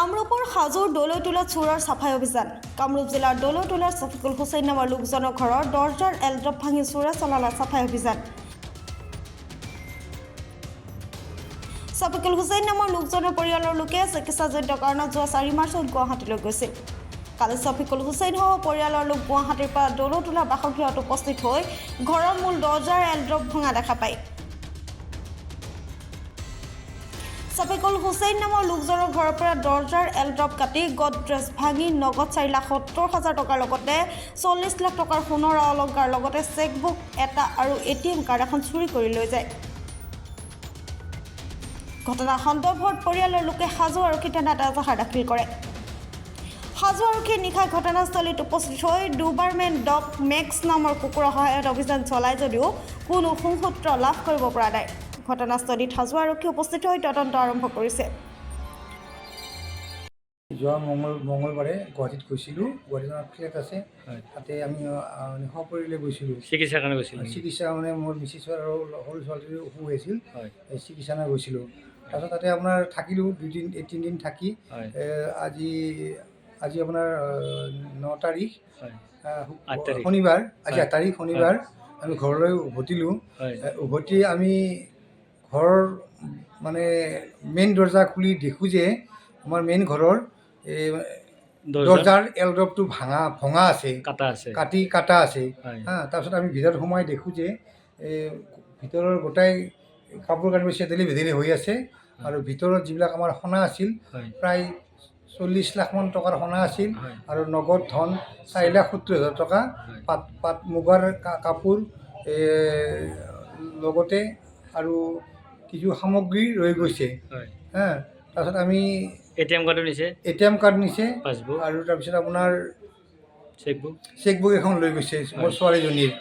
কামৰূপৰ হাজোৰ দলৈতোলা চোৰৰ চাফাই অভিযান। কামৰূপ জিলাৰ দলৈতোলাৰ ছফিকুল হুছেইন নামৰ লোকজনৰ ঘৰৰ দৰ্জাৰ এলড্ৰপ ভাঙি চোৰে চলালে চাফাই অভিযান। ছফিকুল হুছেইন নামৰ লোকজনৰ পৰিয়ালৰ লোকে চিকিৎসাজনিত কাৰণত যোৱা 4 মাৰ্চত গুৱাহাটীলৈ গৈছিল। কালি ছফিকুল হুছেইনসহ পৰিয়ালৰ লোক গুৱাহাটীৰ পৰা দলৈতোলাৰ বাসগৃহত উপস্থিত হৈ ঘৰৰ মূল দৰ্জাৰ এলড্ৰপ ভঙা দেখা পায়। ছফিকুল হুছেইন নামৰ লোকজনৰ ঘৰৰ পৰা দৰ্জাৰ এলড্ৰপ কাটি গডৰেজ ভাঙি নগদ 4,70,000 টকাৰ লগতে 40 লাখ টকাৰ সোণৰ অলংকাৰ লগতে চেকবুক এটা আৰু ATM কাৰ্ড এখন চুৰি কৰি লৈ যায়। ঘটনা সন্দৰ্ভত পৰিয়ালৰ লোকে হাজো আৰক্ষী থানাত এজাহাৰ দাখিল কৰে। হাজো আৰক্ষীয়ে নিশা ঘটনাস্থলীত উপস্থিত হৈ ডুবাৰমেন ডগ মেক্স নামৰ কুকুৰৰ সহায়ত অভিযান চলায় যদিও কোনো সুসূত্ৰ লাভ কৰিব পৰা নাই। ঘটনাস্থলীত হাজো আৰক্ষী উপস্থিত হৈ তদন্ত আৰম্ভ কৰিছে। যোৱা মঙ্গলবাৰে গুৱাহাটীত গৈছিলোঁ। গুৱাহাটীত ফ্লেট আছে, তাতে আমি সপৰিয়ালে গৈছিলোঁ। চিকিৎসাৰ কাৰণে গৈছিলোঁ? চিকিৎসা মানে মোৰ মিছেছৰ আৰু সৰু ছোৱালীৰ অসুখ হৈছিল, চিকিৎসালয়ত গৈছিলোঁ। তাৰপিছত তাতে আপোনাৰ থাকিলোঁ 2-3 দিন থাকি আজি আপোনাৰ 9 তাৰিখ শনিবাৰ, আজি 8 তাৰিখ শনিবাৰ আমি ঘৰলৈ উভতিলোঁ। উভতি আমি ঘৰৰ মানে মেইন দৰ্জা খুলি দেখোঁ যে আমাৰ মেইন ঘৰৰ দৰ্জাৰ এলড্ৰপটো ভঙা আছে, কাটা আছে। তাৰপিছত আমি ভিতৰত সোমাই দেখোঁ যে ভিতৰৰ গোটাই কাপোৰ কানিবোৰ চেদেলি ভেদেলি হৈ আছে আৰু ভিতৰত যিবিলাক আমাৰ সোণা আছিল প্ৰায় 40 লাখমান টকাৰ সোণা আছিল আৰু নগদ ধন 4,70,000 টকা, পাট মুগাৰ কাপোৰ লগতে আৰু কিছু সামগ্ৰী ৰৈ গৈছে। তাৰপিছত আমি ATM কাৰ্ড নিছে আৰু তাৰপিছত আপোনাৰ চেকবুক এখন লৈ গৈছে মোৰ ছোৱালীজনীৰ।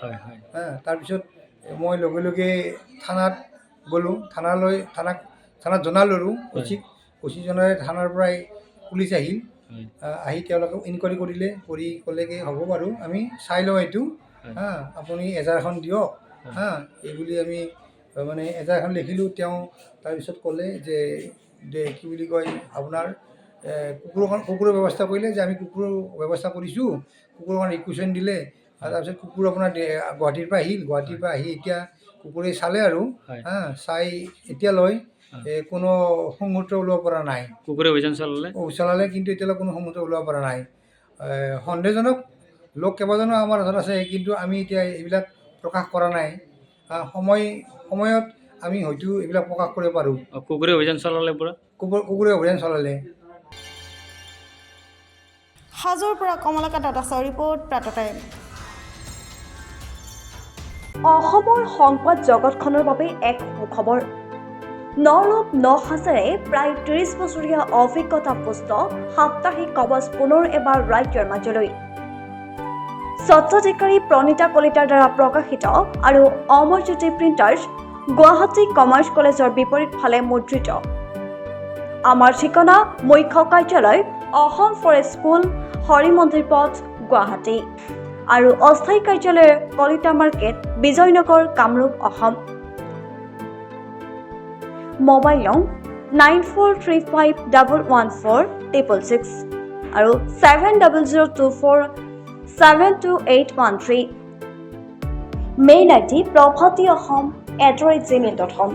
তাৰপিছত মই লগে লগে থানাত গ'লোঁ। থানাত জনালোঁ। অচি জনাই থানাৰ পৰাই পুলিচ আহি তেওঁলোকে ইনকুৱাৰী কৰিলে, কৰি ক'লেগৈ হ'ব বাৰু আমি চাই লওঁ এইটো, আপুনি এজাহাৰখন দিয়ক এইবুলি আমি মানে এজাহাৰখন লিখিলোঁ। তেওঁ তাৰপিছত ক'লে যে কি বুলি কয় আপোনাৰ কুকুৰৰ ব্যৱস্থা কৰিলে, যে আমি কুকুৰৰ ব্যৱস্থা কৰিছোঁ, কুকুৰখন ৰিকুৱেশ্যন দিলে। তাৰপিছত কুকুৰ আপোনাৰ গুৱাহাটীৰ পৰা আহি এতিয়া কুকুৰে চালে আৰু চাই এতিয়ালৈ কোনো সংহত ওলাব পৰা নাই। কুকুৰে অভিযান চলালে কিন্তু এতিয়ালৈ কোনো সংহত ওলাব পৰা নাই। সন্দেহজনক লোক কেইবাজনো আমাৰ হাতত আছে, কিন্তু আমি এতিয়া এইবিলাক প্ৰকাশ কৰা নাই। সময়ত আমি হয়তো এইবিলাক প্ৰকাশ কৰিব পাৰোঁ। কুকুৰে অভিযান চলালে হাজোৰ পৰা কমলাকান্ত দাসৰ ৰিপৰ্ট, প্ৰাতঃ টাইম। অসমৰ সংবাদ জগতখনৰ বাবে এক সুখবৰ। নৰূপ নসাজেৰে প্ৰায় 30 বছৰীয়া অভিজ্ঞতাপুষ্ট সাপ্তাহিক কবচ পুনৰ এবাৰ ৰাজ্যৰ মাজলৈ। স্বত্বাধিকাৰী প্ৰণীতা কলিতাৰ দ্বাৰা প্ৰকাশিত আৰু অমৰজ্যোতি প্ৰিণ্টাৰ্ছ, গুৱাহাটী কমাৰ্চ কলেজৰ বিপৰীত ফালে মুদ্ৰিত। আমাৰ ঠিকনা মুখ্য কাৰ্যালয় অসম ফৰেষ্ট স্কুল, হৰি মন্দিৰ পথ, গুৱাহাটী আৰু অস্থায়ী কাৰ্যালয় কলিতা মাৰ্কেট, বিজয়নগৰ, কামৰূপ, অসম। মোবাইল নং 9435114666 আৰু 7002472813। Mail ID probhatiahom@gmail.com।